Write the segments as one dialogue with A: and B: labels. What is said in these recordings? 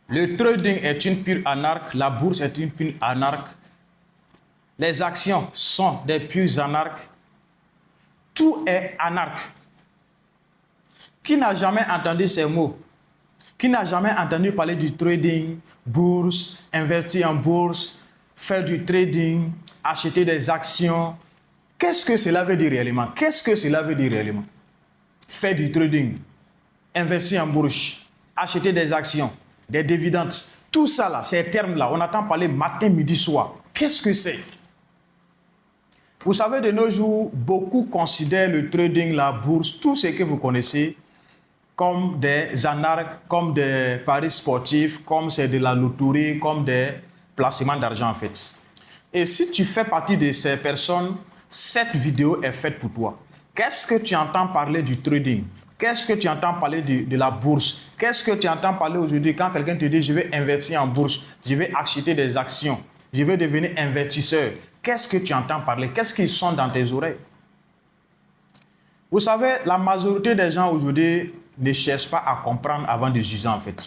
A: Le trading est une pure anarque, la bourse est une pure anarque, les actions sont des pures anarques, tout est anarque. Qui n'a jamais entendu ces mots? Qui n'a jamais entendu parler du trading, bourse, investir en bourse, faire du trading, acheter des actions? Qu'est-ce que cela veut dire réellement? Qu'est-ce que cela veut dire réellement? Faire du trading, investir en bourse, acheter des actions, des dividendes, tout ça là, ces termes-là, on entend parler matin, midi, soir. Qu'est-ce que c'est? Vous savez, de nos jours, beaucoup considèrent le trading, la bourse, tout ce que vous connaissez, comme des anarques, comme des paris sportifs, comme c'est de la loterie, comme des placements d'argent en fait. Et si tu fais partie de ces personnes, cette vidéo est faite pour toi. Qu'est-ce que tu entends parler du trading? Qu'est-ce que tu entends parler de la bourse? Qu'est-ce que tu entends parler aujourd'hui quand quelqu'un te dit je vais investir en bourse, je vais acheter des actions, je vais devenir investisseur? Qu'est-ce que tu entends parler? Qu'est-ce qui sonne dans tes oreilles? Vous savez, la majorité des gens aujourd'hui ne cherchent pas à comprendre avant de juger en fait.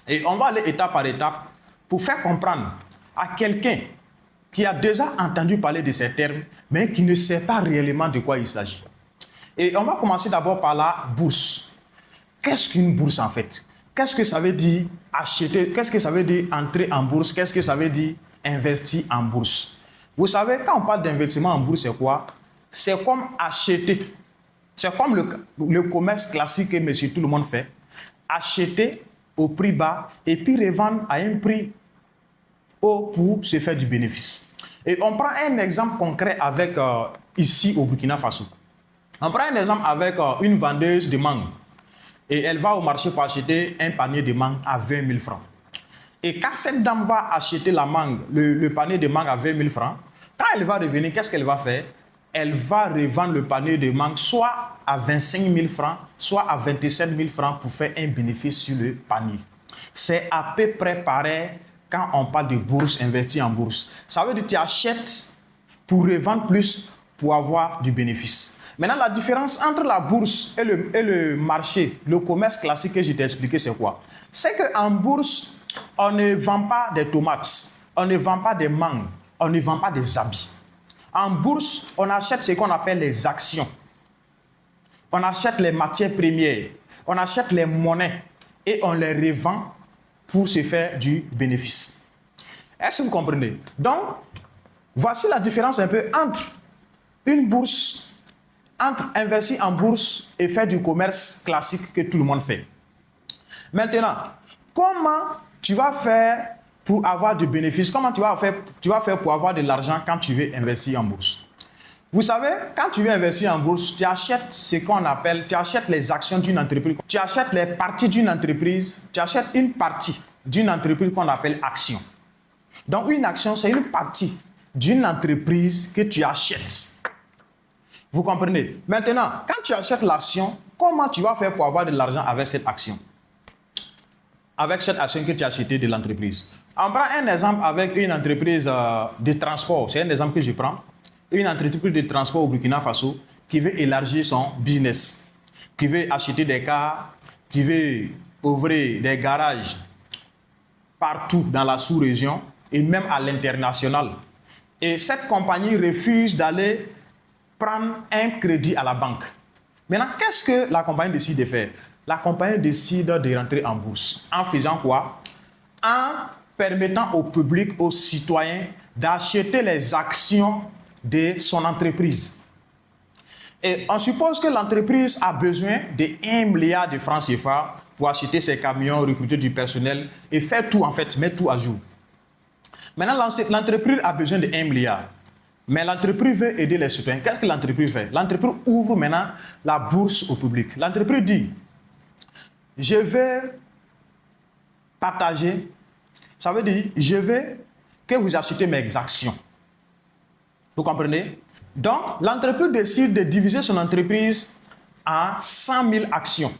A: Et on va aller étape par étape pour faire comprendre à quelqu'un qui a déjà entendu parler de ces termes, mais qui ne sait pas réellement de quoi il s'agit. Et on va commencer d'abord par la bourse. Qu'est-ce qu'une bourse en fait? Qu'est-ce que ça veut dire acheter? Qu'est-ce que ça veut dire entrer en bourse? Qu'est-ce que ça veut dire investir en bourse? Vous savez, quand on parle d'investissement en bourse, c'est quoi? C'est comme acheter. C'est comme le commerce classique que monsieur tout le monde fait. Acheter au prix bas et puis revendre à un prix haut pour se faire du bénéfice. Et on prend un exemple concret avec ici au Burkina Faso. On prend un exemple avec une vendeuse de mangue. Et elle va au marché pour acheter un panier de mangue à 20 000 francs. Et quand cette dame va acheter la mangue, le panier de mangue à 20 000 francs, quand elle va revenir, qu'est-ce qu'elle va faire? Elle va revendre le panier de mangue soit à 25 000 francs, soit à 27 000 francs pour faire un bénéfice sur le panier. C'est à peu près pareil quand on parle de bourse, investir en bourse. Ça veut dire que tu achètes pour revendre plus pour avoir du bénéfice. Maintenant, la différence entre la bourse et le marché, le commerce classique que je t'ai expliqué, c'est quoi? C'est qu'en bourse, on ne vend pas des tomates, on ne vend pas des mangues, on ne vend pas des habits. En bourse, on achète ce qu'on appelle les actions. On achète les matières premières, on achète les monnaies et on les revend pour se faire du bénéfice. Est-ce que vous comprenez? Donc, voici la différence un peu entre une bourse, entre investir en bourse et faire du commerce classique que tout le monde fait. Maintenant, comment tu vas faire pour avoir du bénéfice? Comment tu vas faire pour avoir de l'argent quand tu veux investir en bourse? Vous savez, quand tu veux investir en bourse, tu achètes ce qu'on appelle, tu achètes les actions d'une entreprise, tu achètes les parties d'une entreprise, tu achètes une partie d'une entreprise qu'on appelle action. Donc, une action, c'est une partie d'une entreprise que tu achètes. Vous comprenez? Maintenant, quand tu achètes l'action, comment tu vas faire pour avoir de l'argent avec cette action? Avec cette action que tu as achetée de l'entreprise. On prend un exemple avec une entreprise de transport. C'est un exemple que je prends. Une entreprise de transport au Burkina Faso qui veut élargir son business, qui veut acheter des cars, qui veut ouvrir des garages partout dans la sous-région et même à l'international. Et cette compagnie refuse d'aller prendre un crédit à la banque. Maintenant, qu'est-ce que la compagnie décide de faire? La compagnie décide de rentrer en bourse. En faisant quoi? En permettant au public, aux citoyens, d'acheter les actions de son entreprise. Et on suppose que l'entreprise a besoin de 1 milliard de francs CFA pour acheter ses camions, recruter du personnel et faire tout en fait, mettre tout à jour. Maintenant, l'entreprise a besoin de 1 milliard. Mais l'entreprise veut aider les citoyens. Qu'est-ce que l'entreprise fait? L'entreprise ouvre maintenant la bourse au public. L'entreprise dit, je vais partager, ça veut dire, je veux que vous achetez mes actions. Vous comprenez? Donc, l'entreprise décide de diviser son entreprise en 100 000 actions.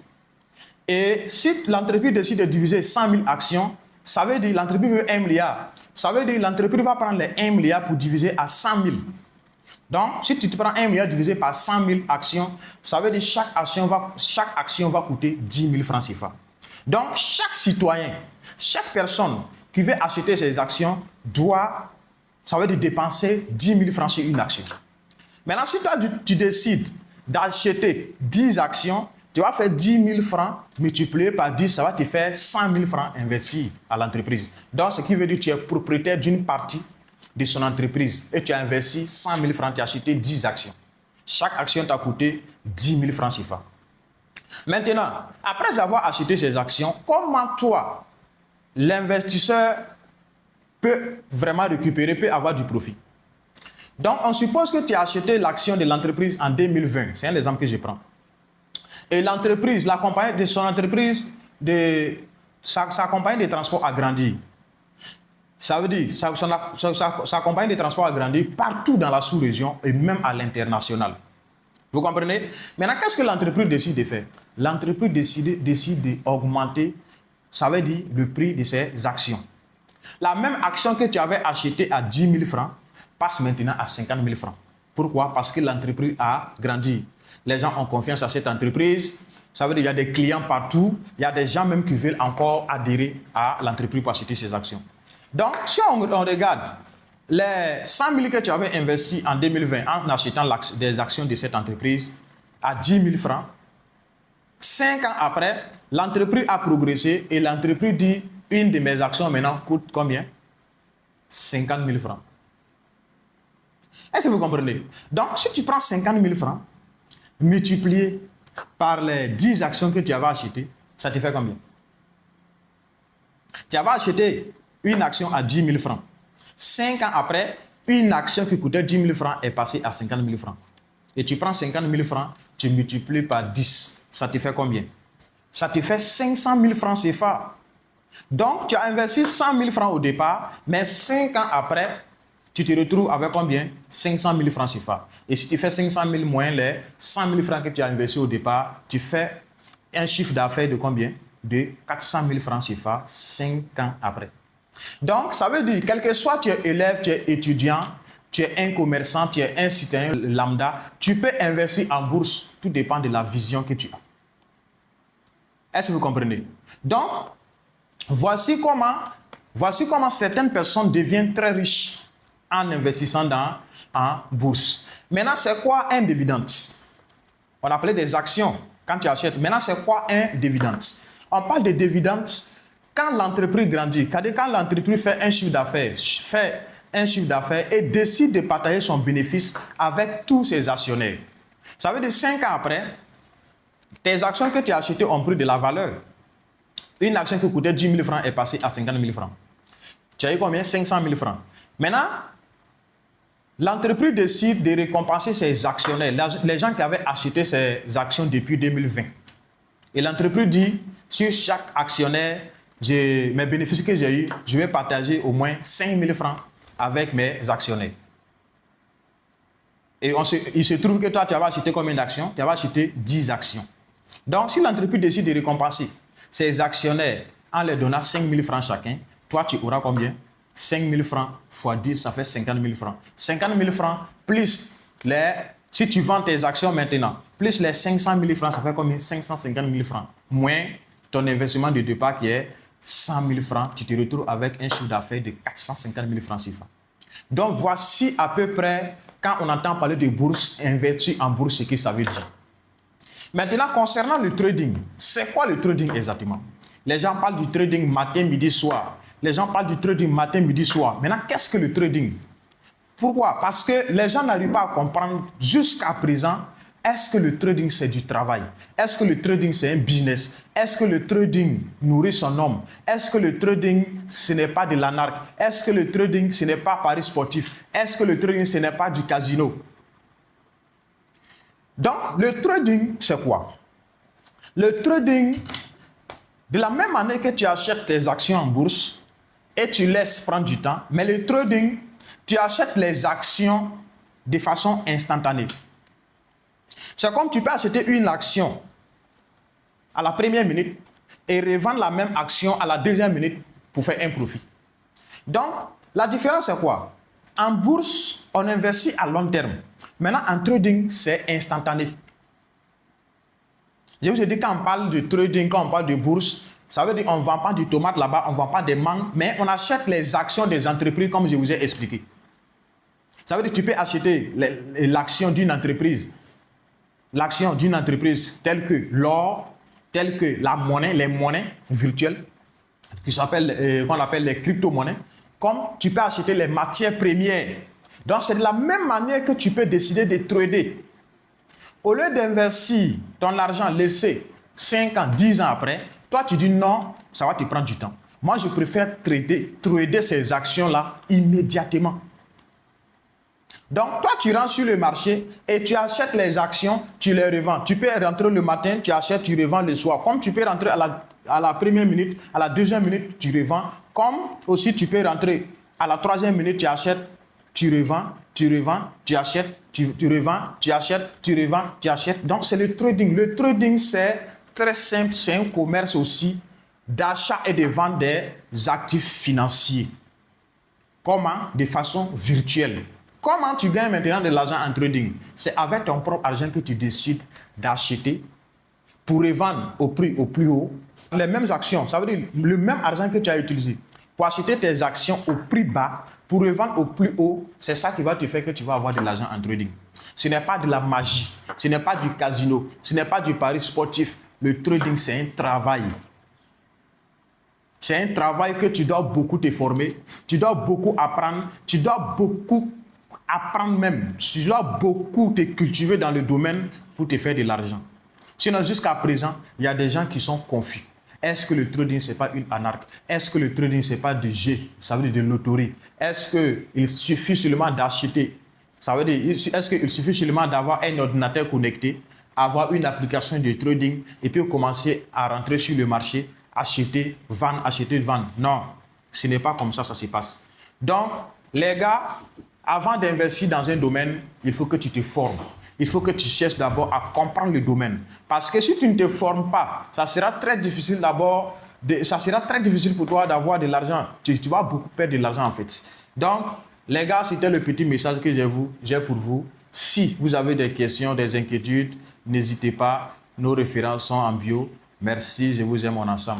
A: Et si l'entreprise décide de diviser 100 000 actions, ça veut dire que l'entreprise veut 1 milliard. Ça veut dire que l'entreprise va prendre les 1 milliard pour diviser à 100 000. Donc, si tu te prends 1 milliard divisé par 100 000 actions, ça veut dire que chaque action va coûter 10 000 francs CFA. Donc, chaque citoyen Chaque personne qui veut acheter ces actions doit, ça veut dire dépenser 10 000 francs sur une action. Maintenant, si toi, tu décides d'acheter 10 actions, tu vas faire 10 000 francs multiplié par 10, ça va te faire 100 000 francs investis à l'entreprise. Donc, ce qui veut dire que tu es propriétaire d'une partie de son entreprise et tu as investi 100 000 francs, tu as acheté 10 actions. Chaque action t'a coûté 10 000 francs CFA. Maintenant, après avoir acheté ces actions, comment toi, l'investisseur, peut vraiment récupérer, peut avoir du profit? Donc, on suppose que tu as acheté l'action de l'entreprise en 2020. C'est un exemple que je prends. Et l'entreprise, la compagnie de son entreprise, sa compagnie de transport a grandi. Ça veut dire, sa compagnie de transport a grandi partout dans la sous-région et même à l'international. Vous comprenez? Maintenant, qu'est-ce que l'entreprise décide de faire? L'entreprise décide d'augmenter, ça veut dire le prix de ses actions. La même action que tu avais achetée à 10 000 francs passe maintenant à 50 000 francs. Pourquoi? Parce que l'entreprise a grandi. Les gens ont confiance à cette entreprise. Ça veut dire qu'il y a des clients partout. Il y a des gens même qui veulent encore adhérer à l'entreprise pour acheter ces actions. Donc, si on regarde les 100 000 que tu avais investis en 2020 en achetant des actions de cette entreprise à 10 000 francs, 5 ans après, l'entreprise a progressé et l'entreprise dit une de mes actions maintenant coûte combien? 50 000 francs. Est-ce que vous comprenez? Donc, si tu prends 50 000 francs, multiplié par les 10 actions que tu avais achetées, ça te fait combien? Tu avais acheté une action à 10 000 francs. 5 ans après, une action qui coûtait 10 000 francs est passée à 50 000 francs. Et tu prends 50 000 francs, tu multiplies par 10. Ça te fait combien? Ça te fait 500 000 francs CFA. Donc, tu as investi 100 000 francs au départ, mais 5 ans après, tu te retrouves avec combien? 500 000 francs CFA. Et si tu fais 500 000 moins les 100 000 francs que tu as investi au départ, tu fais un chiffre d'affaires de combien? De 400 000 francs CFA 5 ans après. Donc, ça veut dire, quel que soit tu es élève, tu es étudiant, tu es un commerçant, tu es un citoyen lambda, tu peux investir en bourse. Tout dépend de la vision que tu as. Est-ce que vous comprenez? Donc, voici comment certaines personnes deviennent très riches en investissant en bourse. Maintenant, c'est quoi un dividende? On appelait des actions quand tu achètes. Maintenant, c'est quoi un dividende? On parle de dividende quand l'entreprise grandit, quand l'entreprise fait un chiffre d'affaires et décide de partager son bénéfice avec tous ses actionnaires. Ça veut dire 5 ans après, tes actions que tu as achetées ont pris de la valeur. Une action qui coûtait 10 000 francs est passée à 50 000 francs. Tu as eu combien? 500 000 francs. Maintenant, l'entreprise décide de récompenser ses actionnaires, les gens qui avaient acheté ces actions depuis 2020. Et l'entreprise dit, sur chaque actionnaire, mes bénéfices que j'ai eus, je vais partager au moins 5 000 francs avec mes actionnaires. Et il se trouve que toi, tu avais acheté combien d'actions? Tu avais acheté 10 actions. Donc, si l'entreprise décide de récompenser ses actionnaires en leur donnant 5 000 francs chacun, toi, tu auras combien? 5 000 francs fois 10, ça fait 50 000 francs. 50 000 francs plus si tu vends tes actions maintenant, plus les 500 000 francs, ça fait combien? 550 000 francs. Moins ton investissement de départ qui est 100 000 francs, tu te retrouves avec un chiffre d'affaires de 450 000 francs CFA. Donc, voici à peu près, quand on entend parler de bourse, investir en bourse, ce que ça veut dire. Maintenant, concernant le trading, c'est quoi le trading exactement? Les gens parlent du trading matin, midi, soir. Les gens parlent du trading matin, midi, soir. Maintenant, qu'est-ce que le trading? Pourquoi? Parce que les gens n'arrivent pas à comprendre jusqu'à présent, est-ce que le trading c'est du travail? Est-ce que le trading c'est un business? Est-ce que le trading nourrit son homme? Est-ce que le trading ce n'est pas de l'anarchie? Est-ce que le trading ce n'est pas paris sportif? Est-ce que le trading ce n'est pas du casino? Donc, le trading, c'est quoi? Le trading, de la même manière que tu achètes tes actions en bourse et tu laisses prendre du temps, mais le trading, tu achètes les actions de façon instantanée. C'est comme tu peux acheter une action à la première minute et revendre la même action à la deuxième minute pour faire un profit. Donc, la différence, c'est quoi? En bourse, on investit à long terme. Maintenant, en trading, c'est instantané. Je vous ai dit, quand on parle de trading, quand on parle de bourse, Ça veut dire qu'on ne vend pas du tomate là-bas, on ne vend pas des mangues, mais on achète les actions des entreprises comme je vous ai expliqué. Ça veut dire que tu peux acheter l'action d'une entreprise. L'action d'une entreprise telle que l'or, telle que la monnaie, les monnaies virtuelles, qu'on appelle les crypto-monnaies, comme tu peux acheter les matières premières. Donc, c'est de la même manière que tu peux décider de trader. Au lieu d'investir ton argent laissé 5 ans, 10 ans après, toi, tu dis non, ça va te prendre du temps. Moi, je préfère trader ces actions-là immédiatement. Donc, toi, tu rentres sur le marché et tu achètes les actions, tu les revends. Tu peux rentrer le matin, tu achètes, tu revends le soir. Comme tu peux rentrer à la première minute, à la deuxième minute, tu revends. Comme aussi, tu peux rentrer à la troisième minute, tu achètes, tu revends, tu achètes, tu revends, tu achètes, tu revends, tu achètes. Donc, c'est le trading. Le trading, c'est très simple. C'est un commerce aussi d'achat et de vente des actifs financiers. Comment? De façon virtuelle. Comment tu gagnes maintenant de l'argent en trading? C'est avec ton propre argent que tu décides d'acheter pour revendre au prix au plus haut. Les mêmes actions, ça veut dire le même argent que tu as utilisé pour acheter tes actions au prix bas, pour revendre au plus haut, c'est ça qui va te faire que tu vas avoir de l'argent en trading. Ce n'est pas de la magie, ce n'est pas du casino, ce n'est pas du pari sportif. Le trading, c'est un travail. C'est un travail que tu dois beaucoup te former, tu dois beaucoup apprendre, tu dois beaucoup apprendre même. Tu dois beaucoup te cultiver dans le domaine pour te faire de l'argent. Sinon, jusqu'à présent, il y a des gens qui sont confus. Est-ce que le trading, ce n'est pas une anarque? Est-ce que le trading, ce n'est pas du jeu? Ça veut dire de loterie. Est-ce qu'il suffit seulement d'acheter? Ça veut dire, est-ce qu'il suffit seulement d'avoir un ordinateur connecté, avoir une application de trading et puis commencer à rentrer sur le marché, acheter, vendre? Non, ce n'est pas comme ça se passe. Donc, les gars, avant d'investir dans un domaine, il faut que tu te formes. Il faut que tu cherches d'abord à comprendre le domaine. Parce que si tu ne te formes pas, ça sera très difficile pour toi d'avoir de l'argent. Tu vas beaucoup perdre de l'argent en fait. Donc, les gars, c'était le petit message que j'ai pour vous. Si vous avez des questions, des inquiétudes, n'hésitez pas. Nos références sont en bio. Merci, je vous aime en ensemble.